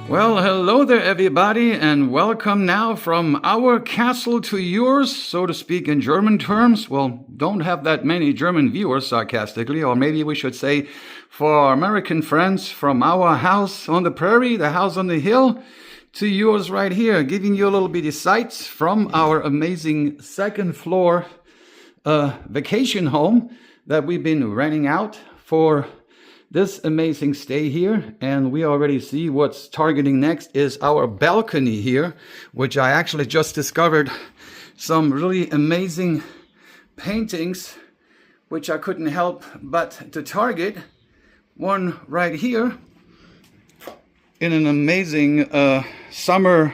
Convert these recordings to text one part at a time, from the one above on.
Well, hello there, everybody, and welcome now from our castle to yours, so to speak, in German terms. Well, don't have that many German viewers, sarcastically, or maybe we should say for our American friends, from our house on the prairie, the house on the hill, to yours right here, giving you a little bitty sights from our amazing second floor vacation home that we've been renting out for this amazing stay here. And we already see what's targeting next is our balcony here, which I actually just discovered some really amazing paintings which I couldn't help but to target. One right here in an amazing summer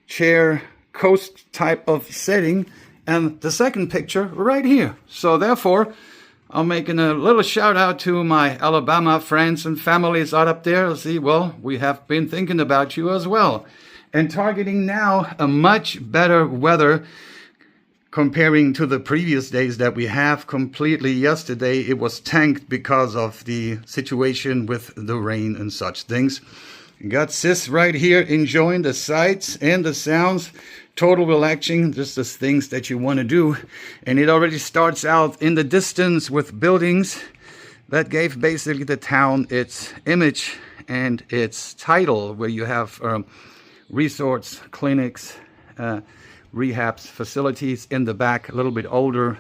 chair coast type of setting, and the second picture right here. So therefore, I'm making a little shout out to my Alabama friends and families out up there. See, well, we have been thinking about you as well. And targeting now a much better weather comparing to the previous days that we have completely. Yesterday it was tanked because of the situation with the rain and such things. Got Sis right here enjoying the sights and the sounds. Total relaxing, just the things that you want to do. And it already starts out in the distance with buildings that gave basically the town its image and its title, where you have resorts, clinics, rehabs, facilities in the back, a little bit older,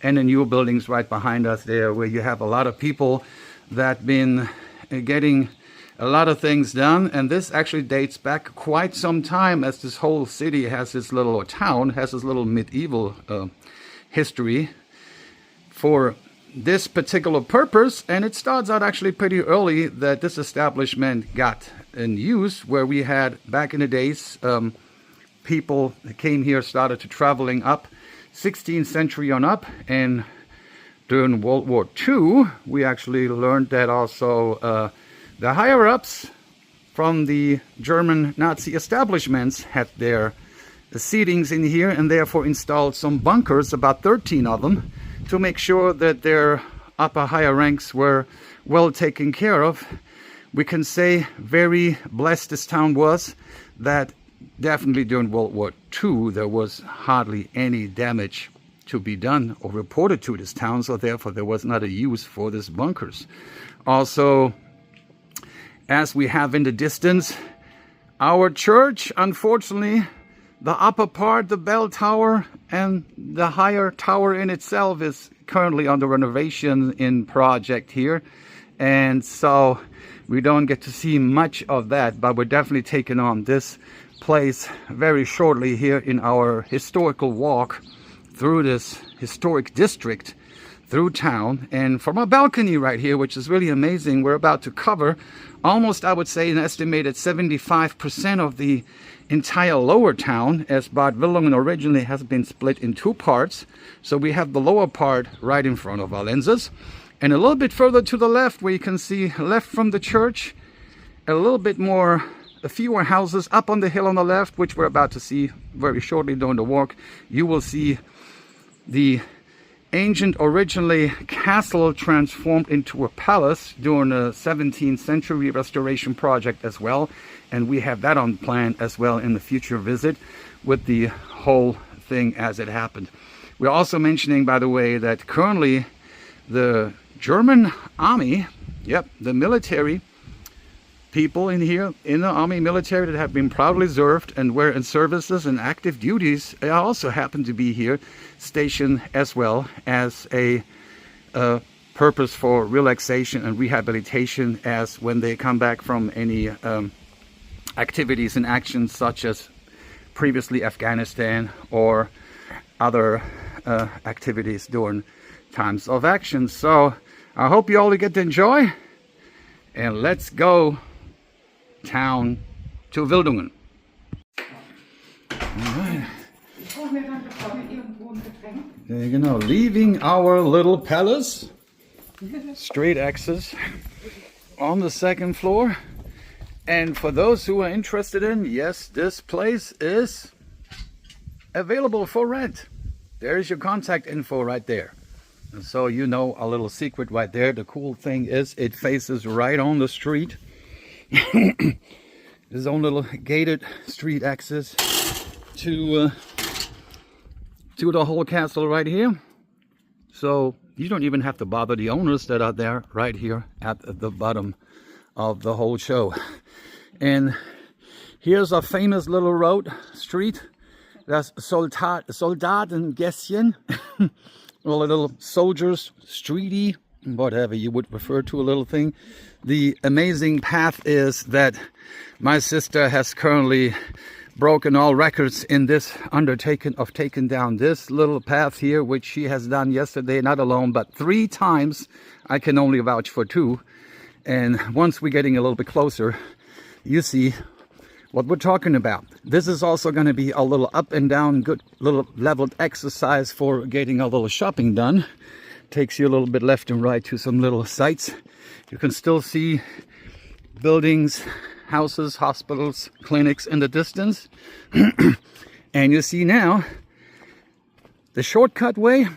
and the new buildings right behind us there, where you have a lot of people that been getting a lot of things done. And this actually dates back quite some time, as this whole city has this little, or town has this little medieval history for this particular purpose. And it starts out actually pretty early that this establishment got in use, where we had back in the days people that came here, started to traveling up 16th century on up, and during World War II we actually learned that also the higher-ups from the German Nazi establishments had their seatings in here, and therefore installed some bunkers, about 13 of them, to make sure that their upper higher ranks were well taken care of. We can say very blessed this town was, that definitely during World War II there was hardly any damage to be done or reported to this town, so therefore there was not a use for these bunkers. Also, as we have in the distance, our church, unfortunately, the upper part, the bell tower, and the higher tower in itself is currently under renovation in project here. And so we don't get to see much of that, but we're definitely taking on this place very shortly here in our historical walk through this historic district, through town. And from our balcony right here, which is really amazing, we're about to cover almost, I would say, an estimated 75% of the entire lower town, as Bad Wildungen originally has been split in two parts. So we have the lower part right in front of our lenses, and a little bit further to the left, where you can see left from the church, a little bit more, a fewer houses up on the hill on the left, which we're about to see very shortly during the walk. You will see the ancient, originally castle transformed into a palace during a 17th century restoration project as well. And we have that on plan as well in the future visit, with the whole thing as it happened. We're also mentioning, by the way, that currently the German army, the military people in here, in the army military, that have been proudly served and were in services and active duties, also happen to be here, stationed as well as a purpose for relaxation and rehabilitation, as when they come back from any activities and actions such as previously Afghanistan or other activities during times of action. So I hope you all get to enjoy, and let's go town to Wildungen. Alright. You know, leaving our little palace, straight access on the second floor. And for those who are interested in, yes, this place is available for rent. There's your contact info right there. And so you know a little secret right there. The cool thing is it faces right on the street. his own little gated street access to the whole castle right here. So you don't even have to bother the owners that are there right here at the bottom of the whole show. And here's a famous little road, street. That's Soldatengässchen, well, a little soldier's streety, whatever you would refer to, a little thing. The amazing path is that my sister has currently broken all records in this undertaking of taking down this little path here, which she has done yesterday, not alone, but 3 times. I can only vouch for 2. And once we're getting a little bit closer, you see what we're talking about. This is also going to be a little up and down, good little leveled exercise for getting a little shopping done. Takes you a little bit left and right to some little sites. You can still see buildings, houses, hospitals, clinics in the distance. And you see now the shortcut way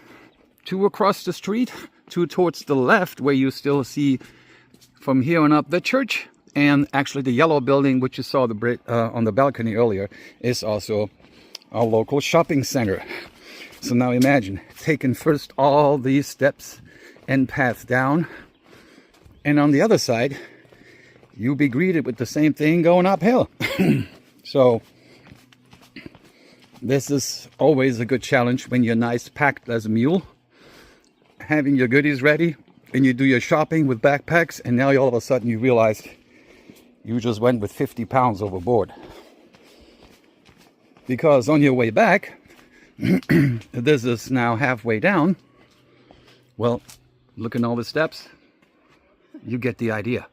to across the street, to towards the left, where you still see from here on up the church. And actually the yellow building, which you saw on the balcony earlier, is also a local shopping center. So now imagine taking first all these steps and path down, and on the other side you'll be greeted with the same thing going uphill. So this is always a good challenge when you're nice packed as a mule, having your goodies ready, and you do your shopping with backpacks, and now all of a sudden you realize you just went with 50 pounds overboard. Because on your way back, this is now halfway down. Well, look at all the steps. You get the idea.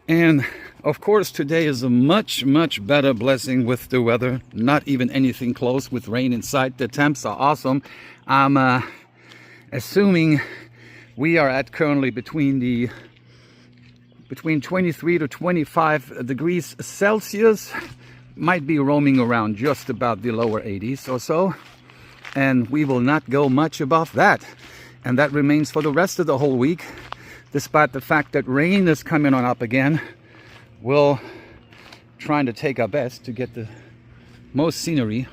And of course today is a much better blessing with the weather. Not even anything close with rain in sight. The temps are awesome. I'm assuming we are at currently between 23 to 25 degrees Celsius. Might be roaming around just about the lower 80s or so, and we will not go much above that, and that remains for the rest of the whole week, despite the fact that rain is coming on up again. We'll trying to take our best to get the most scenery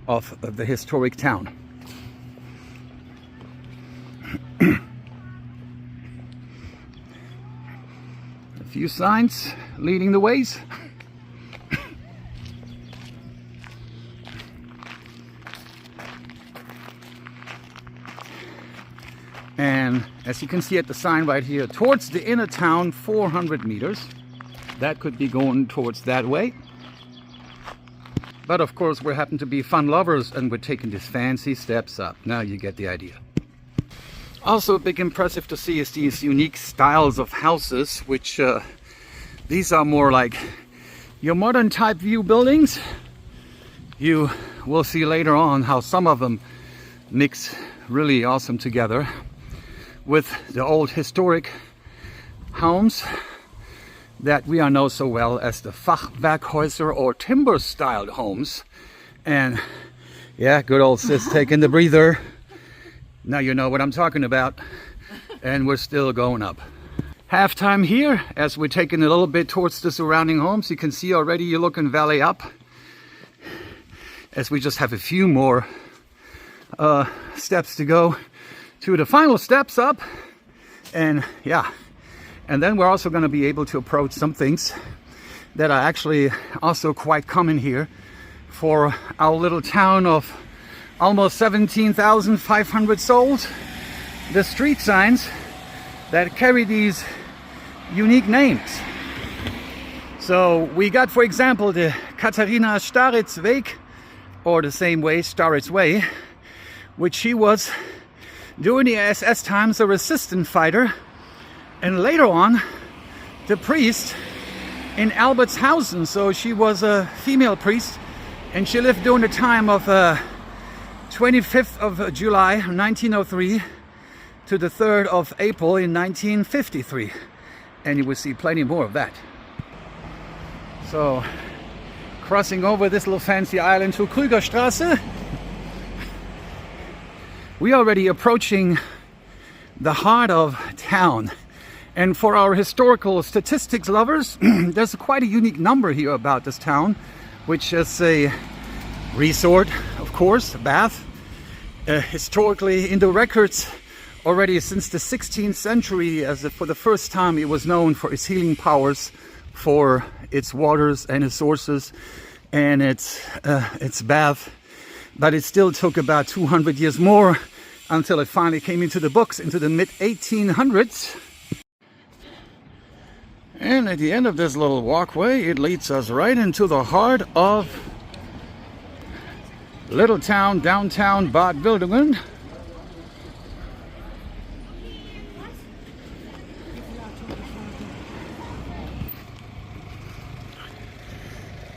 of the historic town. A few signs leading the ways. And as you can see at the sign right here, towards the inner town, 400 meters. That could be going towards that way. But of course, we happen to be fun lovers and we're taking these fancy steps up. Now you get the idea. Also, a big impressive to see is these unique styles of houses, which these are more like your modern type view buildings. You will see later on how some of them mix really awesome together with the old historic homes that we know so well as the Fachwerkhäuser or timber styled homes. And yeah, good old sis taking the breather. Now you know what I'm talking about. And we're still going up. Halftime here as we're taking a little bit towards the surrounding homes. You can see already you're looking valley up, as we just have a few more steps to go to the final steps up. And yeah, and then we're also going to be able to approach some things that are actually also quite common here for our little town of almost 17,500 souls. The street signs that carry these unique names. So we got, for example, the Katharina Staritz Weg, or the same way, Staritz Way, which she was during the SS times a resistance fighter, and later on the priest in Albertshausen. So she was a female priest, and she lived during the time of 25th of July 1903 to the 3rd of April in 1953, and you will see plenty more of that. So crossing over this little fancy island to Krügerstraße, we are already approaching the heart of town. And for our historical statistics lovers, there's quite a unique number here about this town, which is a resort, of course, a bath. Historically, in the records, already since the 16th century, for the first time, it was known for its healing powers, for its waters and its sources, and its bath. But it still took about 200 years more until it finally came into the books, into the mid-1800s. And at the end of this little walkway, it leads us right into the heart of little town, downtown Bad Wildungen.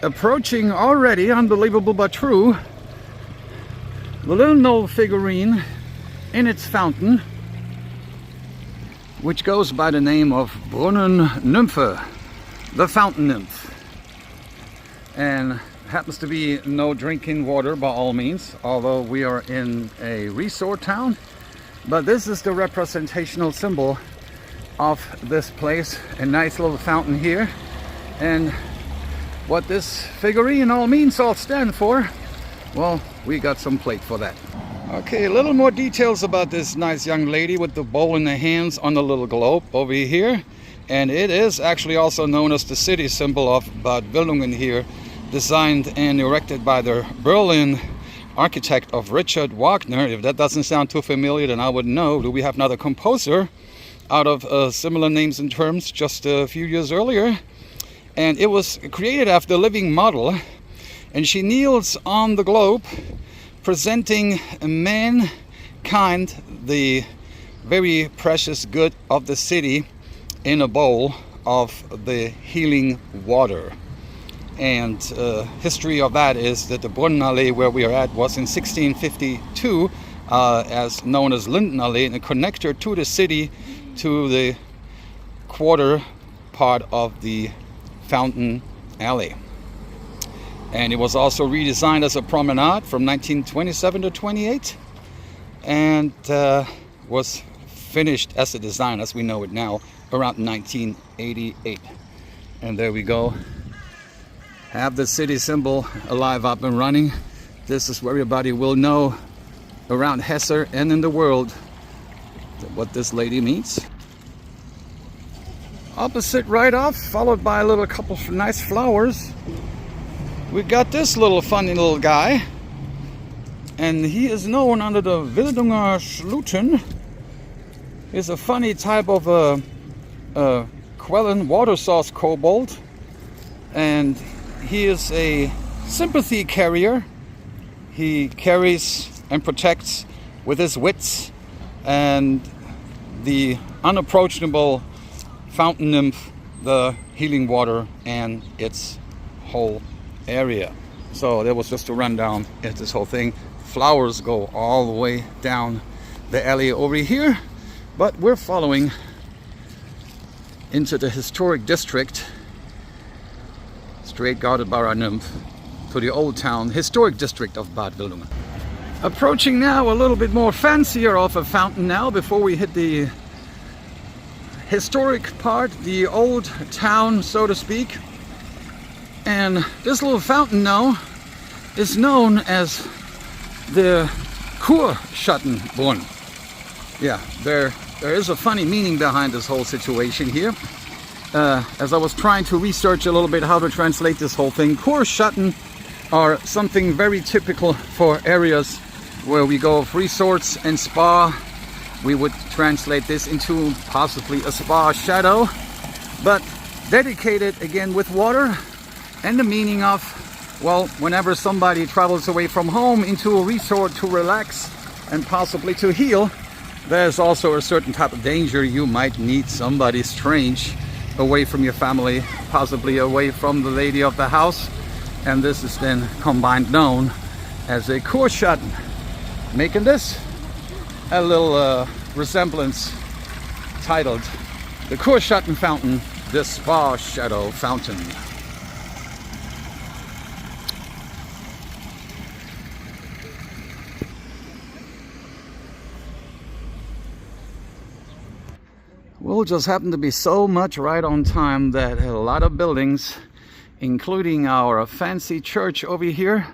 Approaching already, unbelievable but true, the little knoll figurine in its fountain, which goes by the name of Brunnen Nymphe, the fountain nymph. And happens to be no drinking water by all means, although we are in a resort town. But this is the representational symbol of this place, a nice little fountain here. And what this figurine all means, all stand for, well, we got some plate for that. Okay, a little more details about this nice young lady with the bowl in the hands on the little globe over here. And it is actually also known as the city symbol of Bad Wildungen here, designed and erected by the Berlin architect of Richard Wagner. If that doesn't sound too familiar, then I wouldn't know. Do we have another composer out of similar names and terms just a few years earlier? And it was created after a living model. And she kneels on the globe, presenting mankind the very precious good of the city in a bowl of the healing water. And history of that is that the Brunnenallee, where we are at, was in 1652 as known as Lindenallee, and a connector to the city, to the quarter part of the Fountain Alley. And it was also redesigned as a promenade from 1927 to 28, and was finished as a design as we know it now around 1988. And there we go. Have the city symbol alive, up and running. This is where everybody will know around Hesse and in the world what this lady means. Opposite right off, followed by a little couple of nice flowers, we got this little funny little guy, and he is known under the Wildunger Schluten. He's a funny type of a Quellen water source kobold, and he is a sympathy carrier. He carries and protects with his wits and the unapproachable fountain nymph, the healing water, and its whole area. So that was just a rundown at this whole thing. Flowers go all the way down the alley over here, but we're following into the historic district, straight guarded by our nymph, to the old town historic district of Bad Wildungen. Approaching now a little bit more fancier of a fountain now, before we hit the historic part, the old town, so to speak. And this little fountain now is known as the Kurschattenbrunnen. Yeah, there is a funny meaning behind this whole situation here. As I was trying to research a little bit how to translate this whole thing, Kurschatten are something very typical for areas where we go of resorts and spa. We would translate this into possibly a spa shadow, but dedicated again with water, and the meaning of, well, whenever somebody travels away from home into a resort to relax and possibly to heal, there's also a certain type of danger. You might need somebody strange away from your family, possibly away from the lady of the house, and this is then combined known as a Kurschatten, making this a little resemblance titled the Kurschatten Fountain, the Spa Shadow Fountain. Well, just happened to be so much right on time that a lot of buildings, including our fancy church over here,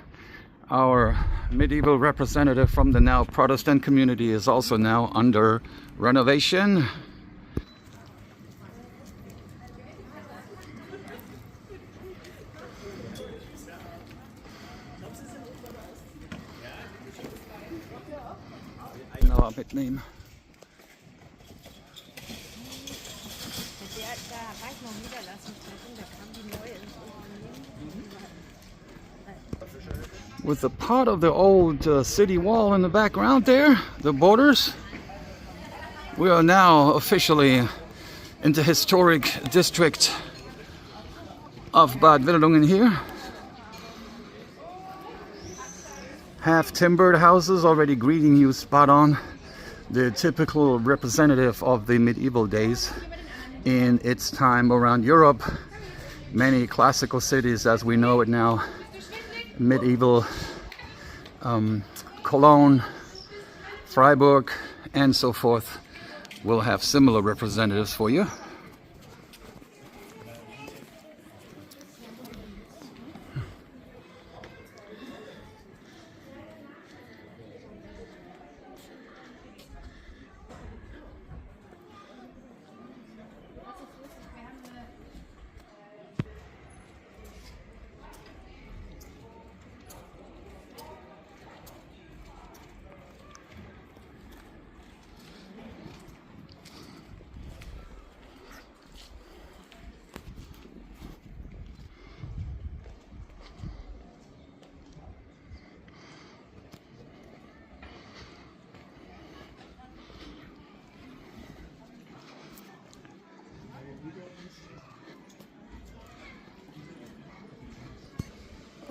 our medieval representative from the now Protestant community, is also now under renovation. Genauer mitnehmen. With the part of the old city wall in the background there, the borders, we are now officially in the historic district of Bad Wildungen here. Half-timbered houses already greeting you spot on. The typical representative of the medieval days in its time around Europe. Many classical cities as we know it now, medieval, Cologne, Freiburg, and so forth, will have similar representatives for you.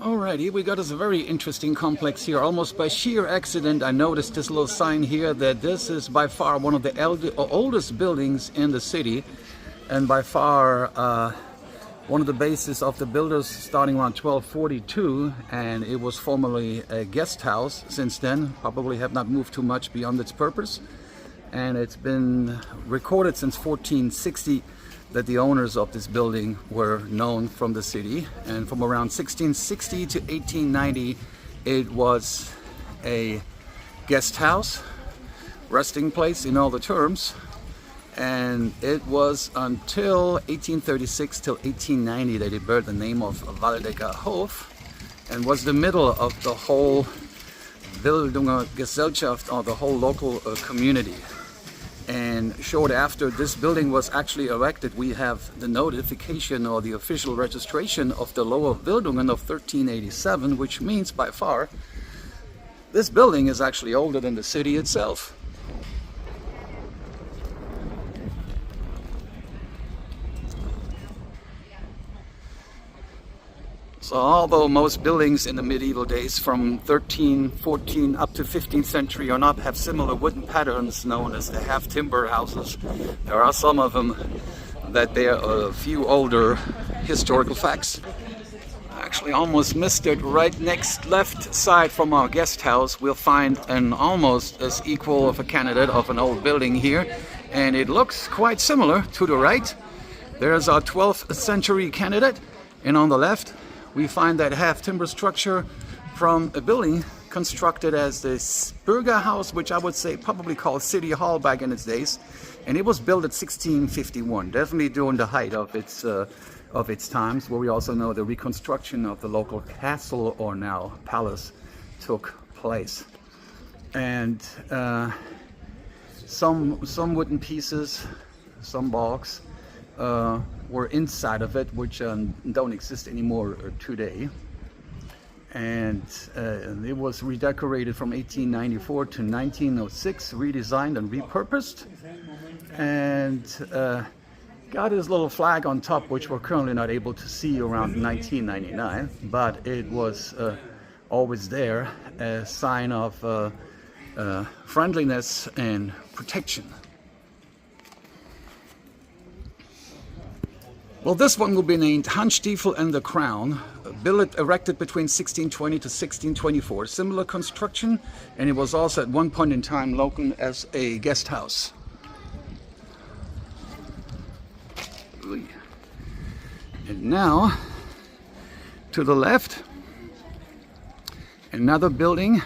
Alrighty, we got us a very interesting complex here. Almost by sheer accident, I noticed this little sign here that this is by far one of the oldest buildings in the city, and by far one of the bases of the builders starting around 1242, and it was formerly a guest house since then. Probably have not moved too much beyond its purpose, and it's been recorded since 1460 that the owners of this building were known from the city, and from around 1660 to 1890 it was a guest house, resting place in all the terms, and it was until 1836 till 1890 that it bear the name of Waldecker Hof and was the middle of the whole Wildunger Gesellschaft, or the whole local community. And short after this building was actually erected, we have the notification or the official registration of the Lower Wildungen of 1387, which means by far this building is actually older than the city itself. So although most buildings in the medieval days from 13, 14 up to 15th century or not have similar wooden patterns known as the half-timber houses, there are some of them that bear a few older historical facts. I actually almost missed it. Right next left side from our guest house we'll find an almost as equal of a candidate of an old building here, and it looks quite similar. To the right there's our 12th century candidate, and on the left we find that half-timber structure from a building constructed as this Bürgerhaus, which I would say probably called City Hall back in its days, and it was built at 1651, definitely during the height of its times, where we also know the reconstruction of the local castle, or now palace, took place. And some wooden pieces, some baulks, were inside of it, which don't exist anymore today. And it was redecorated from 1894 to 1906, redesigned and repurposed, and got his little flag on top, which we're currently not able to see around 1999, but it was always there, a sign of friendliness and protection. Well, this one will be named Handstiefel and the Crown, erected between 1620 to 1624. Similar construction, and it was also at one point in time located as a guest house. Now, to the left, another building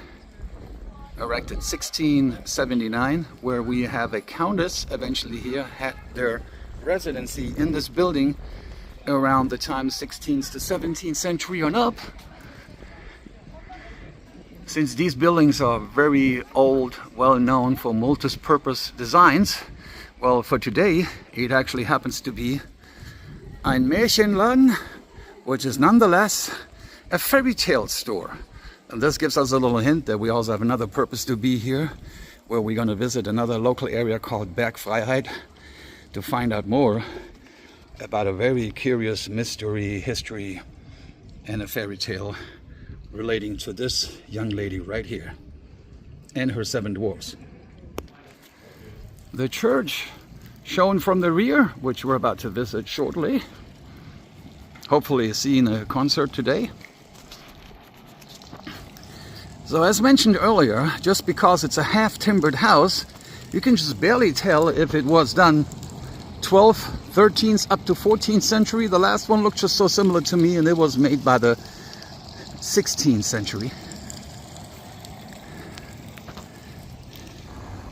erected 1679, where we have a countess eventually here had their residency in this building around the time 16th to 17th century on up. Since these buildings are very old, well known for multi-purpose designs, well, for today it actually happens to be ein Märchenladen, which is nonetheless a fairy tale store. And this gives us a little hint that we also have another purpose to be here, where we're going to visit another local area called Bergfreiheit to find out more about a very curious mystery, history, and a fairy tale relating to this young lady right here and her 7 dwarfs. The church shown from the rear, which we're about to visit shortly, hopefully seeing a concert today. So as mentioned earlier, just because it's a half-timbered house, you can just barely tell if it was done 12th, 13th, up to 14th century. The last one looked just so similar to me, and it was made by the 16th century.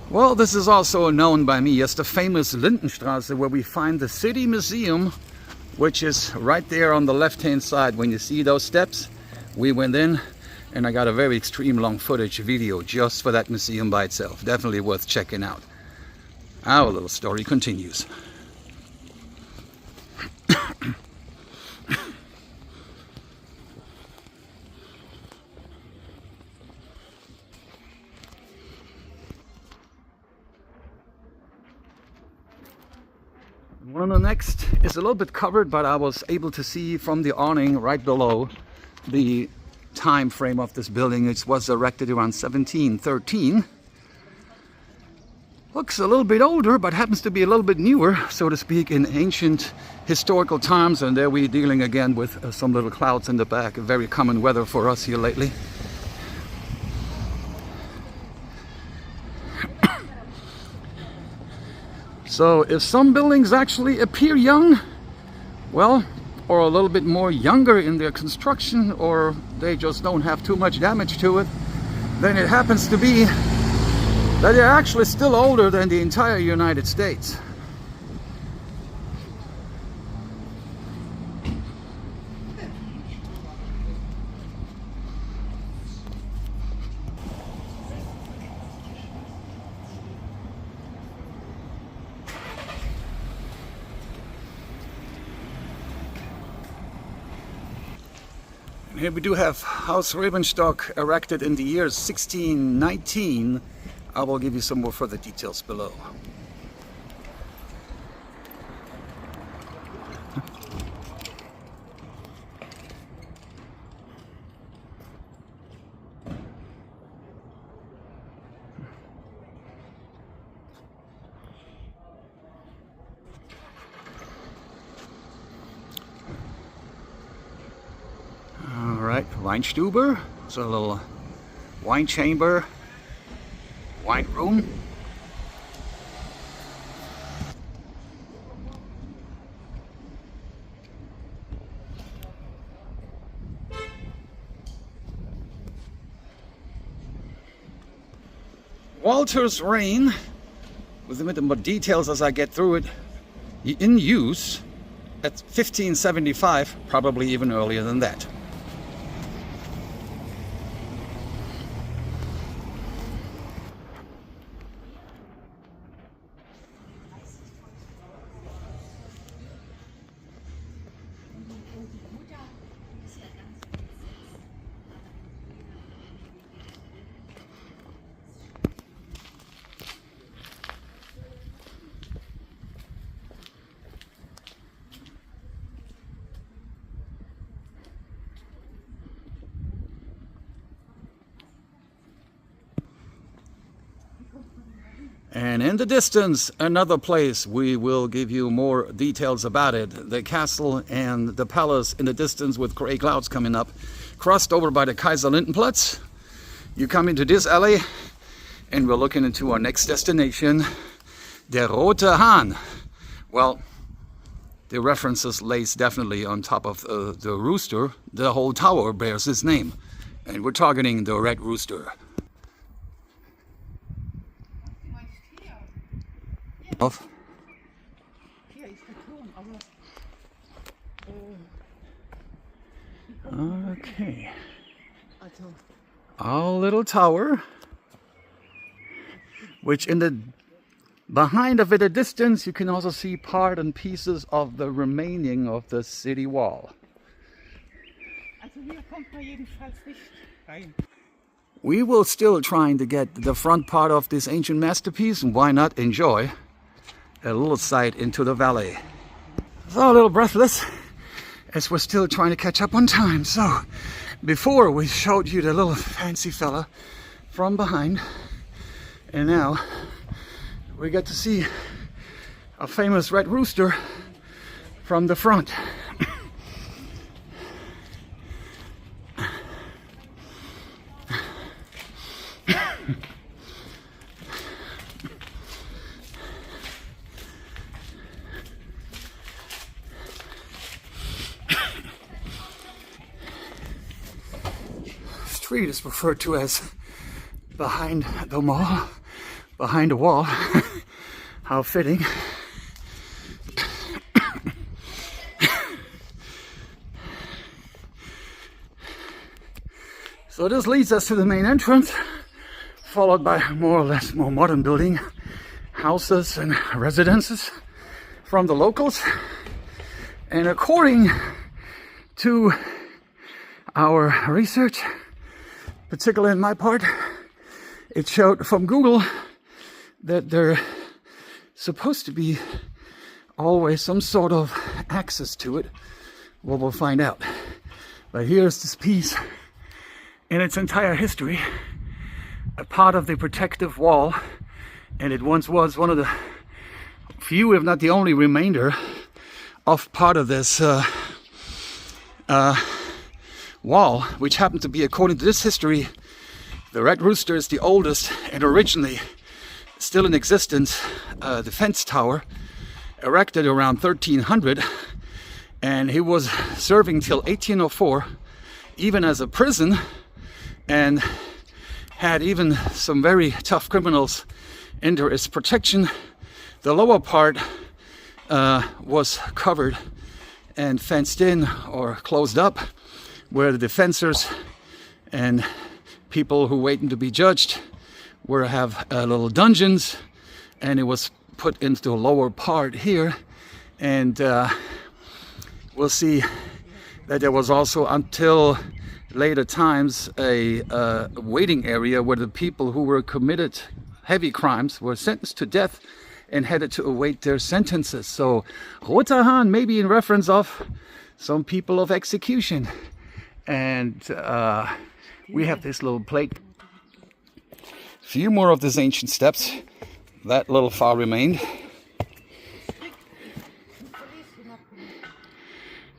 Well, this is also known by me as the famous Lindenstraße, where we find the City Museum, which is right there on the left-hand side. When you see those steps, we went in, and I got a very extreme long footage video just for that museum by itself. Definitely worth checking out. Our little story continues. One of the next is a little bit covered, but I was able to see from the awning right below the time frame of this building. It was erected around 1713. Looks a little bit older, but happens to be a little bit newer, so to speak, in ancient historical times. And there we're dealing again with some little clouds in the back, a very common weather for us here lately. So if some buildings actually appear young, well, or a little bit more younger in their construction, or they just don't have too much damage to it, then it happens to be that they're actually still older than the entire United States. Here we do have Haus Rebenstock, erected in the year 1619. I will give you some more further details below. Weinstube, it's a little wine chamber, wine room. Walter's Reign, with the more details as I get through it, in use at 1575, probably even earlier than that. And in the distance, another place, we will give you more details about it. The castle and the palace in the distance with gray clouds coming up. Crossed over by the Kaiser Lindenplatz. You come into this alley and we're looking into our next destination, der Rote Hahn. Well, the references lays definitely on top of the rooster. The whole tower bears his name. And we're targeting the Red Rooster. Off. Okay. Our little tower, which in the behind of it a distance you can also see part and pieces of the remaining of the city wall. We will still trying to get the front part of this ancient masterpiece, and why not enjoy a little sight into the valley. So a little breathless as we're still trying to catch up on time. So before we showed you the little fancy fella from behind, and now we get to see a famous Red Rooster from the front. Street is referred to as behind the mall, behind the wall. How fitting. So this leads us to the main entrance, followed by more or less more modern building, houses and residences from the locals. And according to our research, particularly in my part, it showed from Google that there supposed to be always some sort of access to it. Well, we'll find out. But here's this piece in its entire history, a part of the protective wall, and it once was one of the few, if not the only remainder of part of this wall, which happened to be, according to this history, the Red Rooster is the oldest and originally still in existence defense tower, erected around 1300, and he was serving till 1804 even as a prison, and had even some very tough criminals under his protection. The lower part was covered and fenced in or closed up, where the defenders and people who waiting to be judged were have little dungeons, and it was put into a lower part here. And we'll see that there was also, until later times, a waiting area where the people who were committed heavy crimes were sentenced to death and headed to await their sentences. So Rooster Hahn maybe in reference of some people of execution. And we have this little plate. Few more of these ancient steps. That little far remained.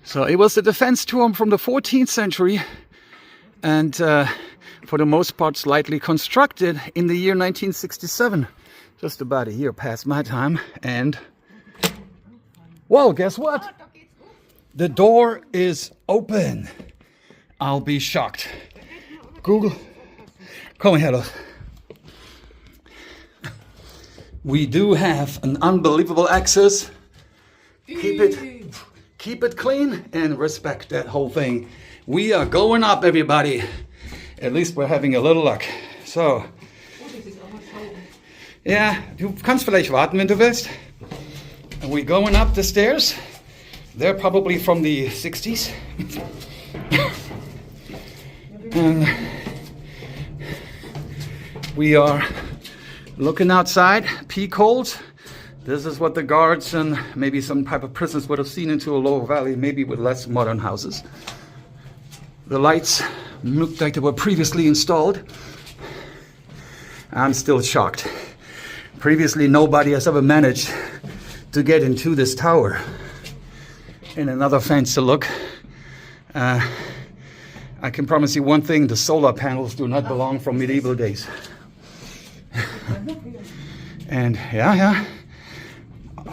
So it was a defense tomb from the 14th century, and for the most part slightly constructed in the year 1967. Just about a year past my time. And well, guess what? The door is open. I'll be shocked. Google, come here. We do have an unbelievable access. Keep it clean and respect that whole thing. We are going up, everybody. At least we're having a little luck. So, ja, du kannst vielleicht warten, wenn du willst. We're going up the stairs. They're probably from the 60s. And we are looking outside, peak holes. This is what the guards and maybe some type of prisoners would have seen into a lower valley, maybe with less modern houses. The lights looked like they were previously installed. I'm still shocked. Previously, nobody has ever managed to get into this tower. And another fancy look. I can promise you one thing, the solar panels do not belong from medieval days. And yeah,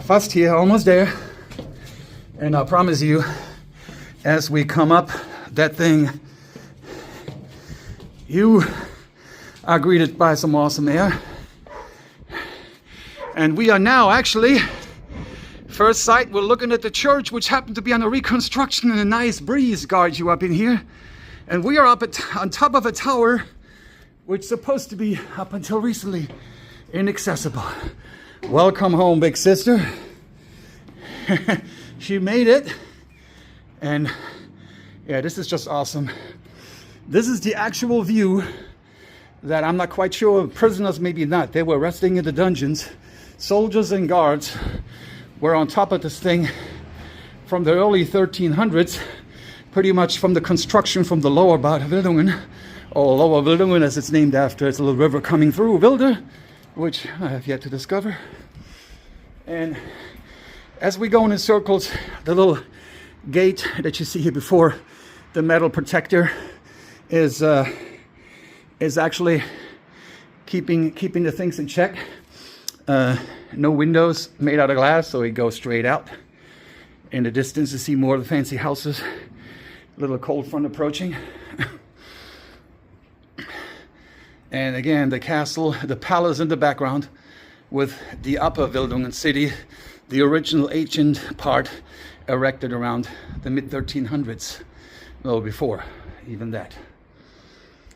fast here, almost there. And I promise you, as we come up that thing, you are greeted by some awesome air. And we are now actually, first sight, we're looking at the church, which happened to be under reconstruction, and a nice breeze guards you up in here. And we are up on top of a tower, which is supposed to be, up until recently, inaccessible. Welcome home, big sister. She made it. And yeah, this is just awesome. This is the actual view that I'm not quite sure, prisoners maybe not, they were resting in the dungeons. Soldiers and guards were on top of this thing from the early 1300s, pretty much from the construction from the lower Bad Wildungen, or lower Wildungen as it's named after. It's a little river coming through Wilde, which I have yet to discover. And as we go in circles, the little gate that you see here before the metal protector is actually keeping the things in check. No windows, made out of glass, so it goes straight out. In the distance you see more of the fancy houses. A little cold front approaching. And again, the castle, the palace in the background, with the upper Wildungen city, the original ancient part, erected around the mid-1300s. Well, before even that.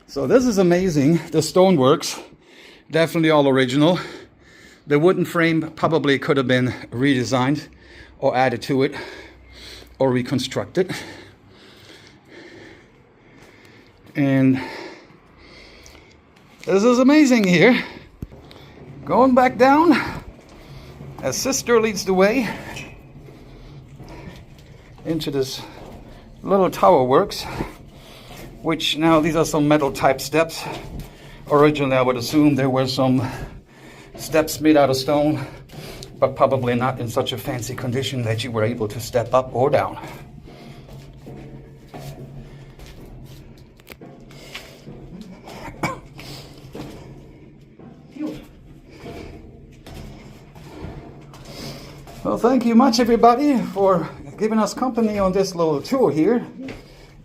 So this is amazing. The stoneworks, definitely all original. The wooden frame probably could have been redesigned or added to it or reconstructed. And this is amazing here. Going back down, as sister leads the way into this little tower works, which now these are some metal type steps. Originally I would assume there were some steps made out of stone, but probably not in such a fancy condition that you were able to step up or down. Well, thank you much everybody for giving us company on this little tour here.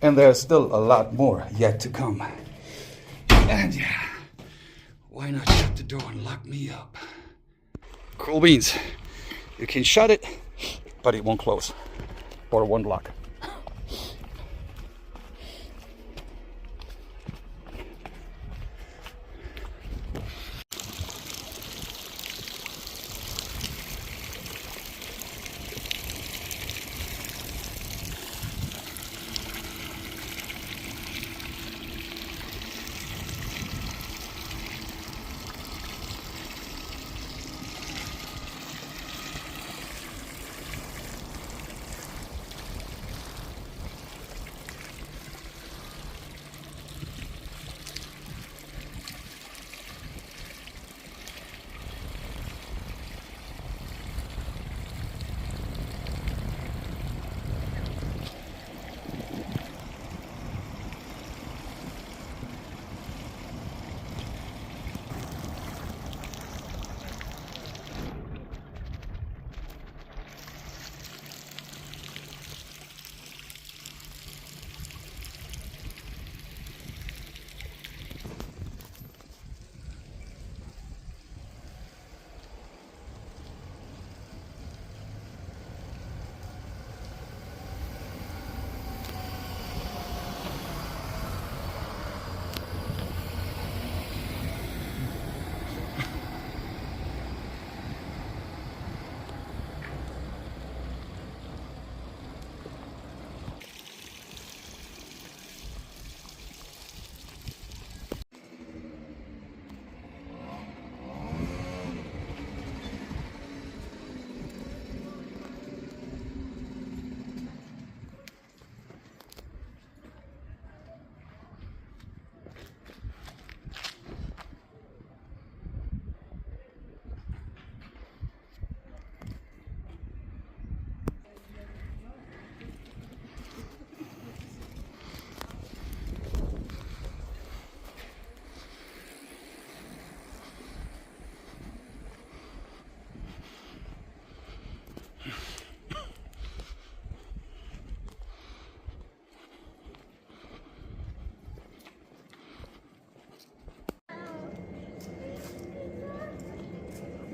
And there's still a lot more yet to come. And yeah, why not shut the door and lock me up? Cool beans. You can shut it, but it won't close. Or it won't lock.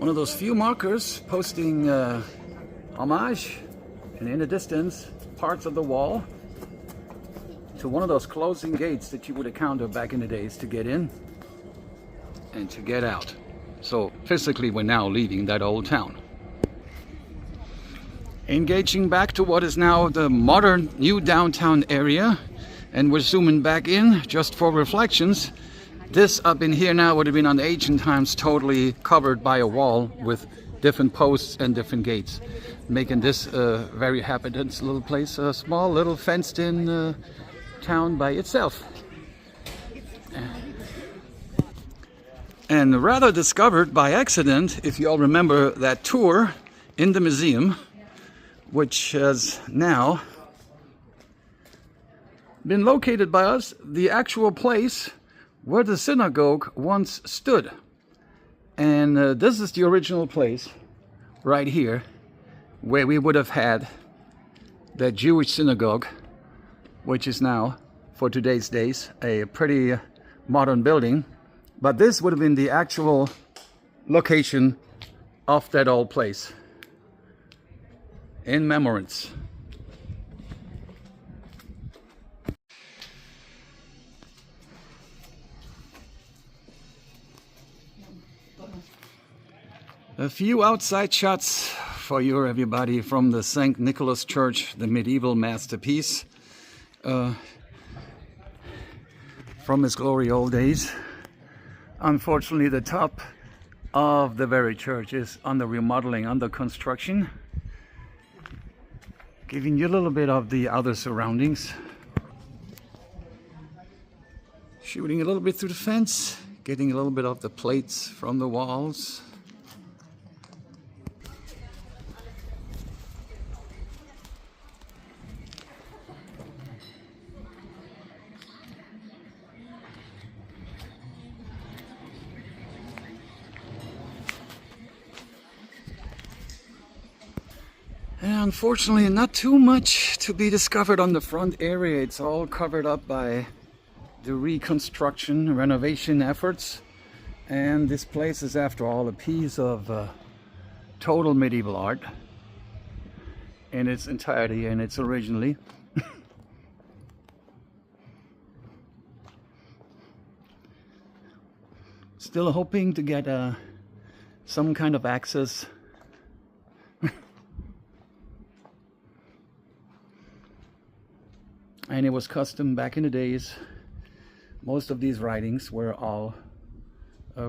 One of those few markers posting homage, and in the distance, parts of the wall to one of those closing gates that you would encounter back in the days to get in and to get out. So physically we're now leaving that old town. Engaging back to what is now the modern new downtown area, and we're zooming back in just for reflections. This up in here now would have been on the ancient times totally covered by a wall with different posts and different gates, making this a very habitant little place, a small little fenced in town by itself. And rather discovered by accident, if you all remember that tour in the museum, which has now been located by us, the actual place where the synagogue once stood. And this is the original place right here where we would have had the Jewish synagogue, which is now, for today's days, a pretty modern building. But this would have been the actual location of that old place, in remembrance. A few outside shots for you, everybody, from the St. Nicholas Church, the medieval masterpiece from its glory old days. Unfortunately, the top of the very church is under remodeling, under construction, giving you a little bit of the other surroundings. Shooting a little bit through the fence, getting a little bit of the plates from the walls. And unfortunately, not too much to be discovered on the front area. It's all covered up by the reconstruction, renovation efforts. And this place is, after all, a piece of total medieval art in its entirety and its originally. Still hoping to get some kind of access. And it was custom back in the days. Most of these writings were all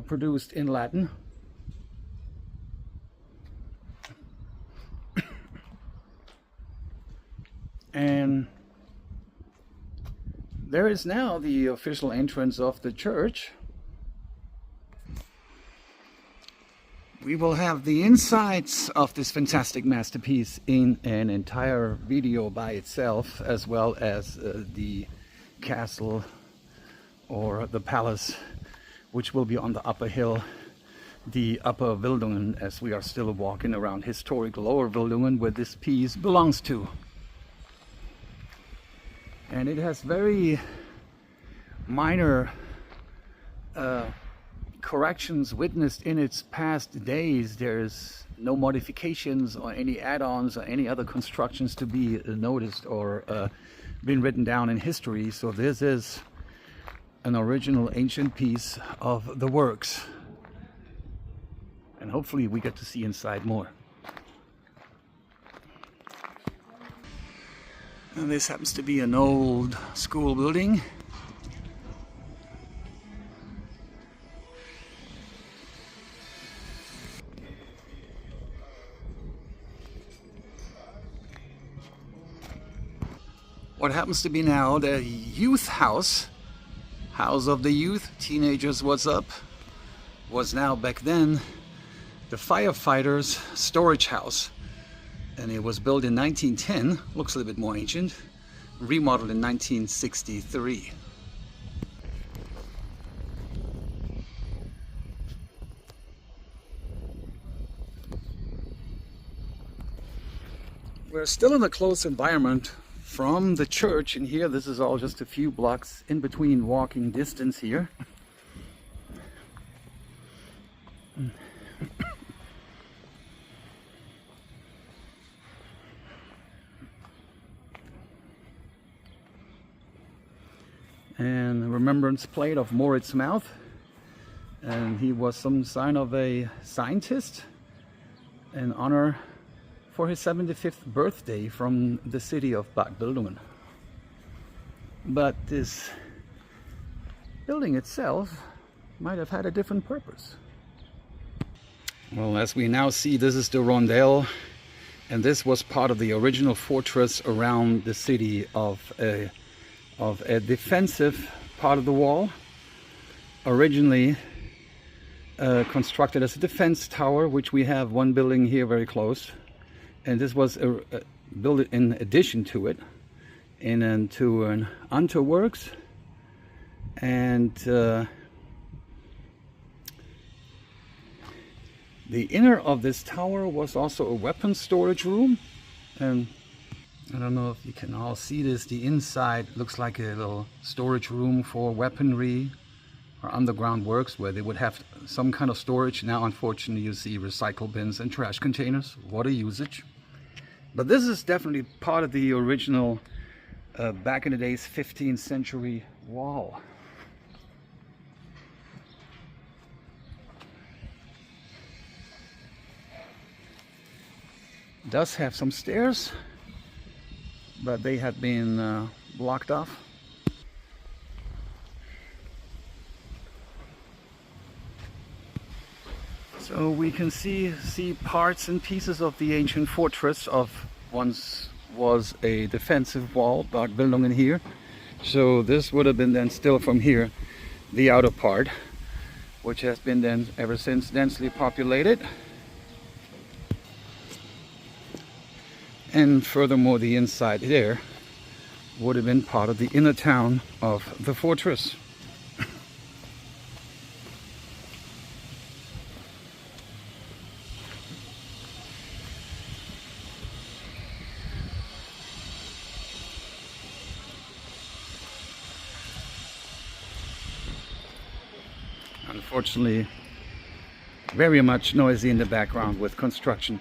produced in Latin. And there is now the official entrance of the church. We will have the insides of this fantastic masterpiece in an entire video by itself, as well as the castle or the palace, which will be on the upper hill, the upper Wildungen, as we are still walking around historic lower Wildungen, where this piece belongs to. And it has very minor corrections witnessed in its past days. There's no modifications or any add-ons or any other constructions to be noticed or been written down in history. So this is an original ancient piece of the works. And hopefully we get to see inside more. And this happens to be an old school building. What happens to be now the youth house, house of the youth, teenagers, what's up, was now back then the firefighters' storage house. And it was built in 1910, looks a little bit more ancient, remodeled in 1963. We're still in a close environment from the church in here. This is all just a few blocks in between walking distance here. and a remembrance plate of Moritz Mouth, and he was some sign of a scientist in honor for his 75th birthday from the city of Bad Wildungen. But this building itself might have had a different purpose. Well, as we now see, this is the rondel, and this was part of the original fortress around the city of a defensive part of the wall, originally constructed as a defense tower, which we have one building here very close, and this was built in addition to it, into an underworks, and the inner of this tower was also a weapons storage room, and I don't know if you can all see this. The inside looks like a little storage room for weaponry or underground works where they would have some kind of storage. Now, unfortunately, you see recycle bins and trash containers. What a usage. But this is definitely part of the original, back in the days, 15th century wall. It does have some stairs, but they had been blocked off. So we can see parts and pieces of the ancient fortress of once was a defensive wall, Bad Wildungen here. So this would have been then still from here, the outer part, which has been then ever since densely populated. And furthermore, the inside there would have been part of the inner town of the fortress. Unfortunately, very much noisy in the background with construction.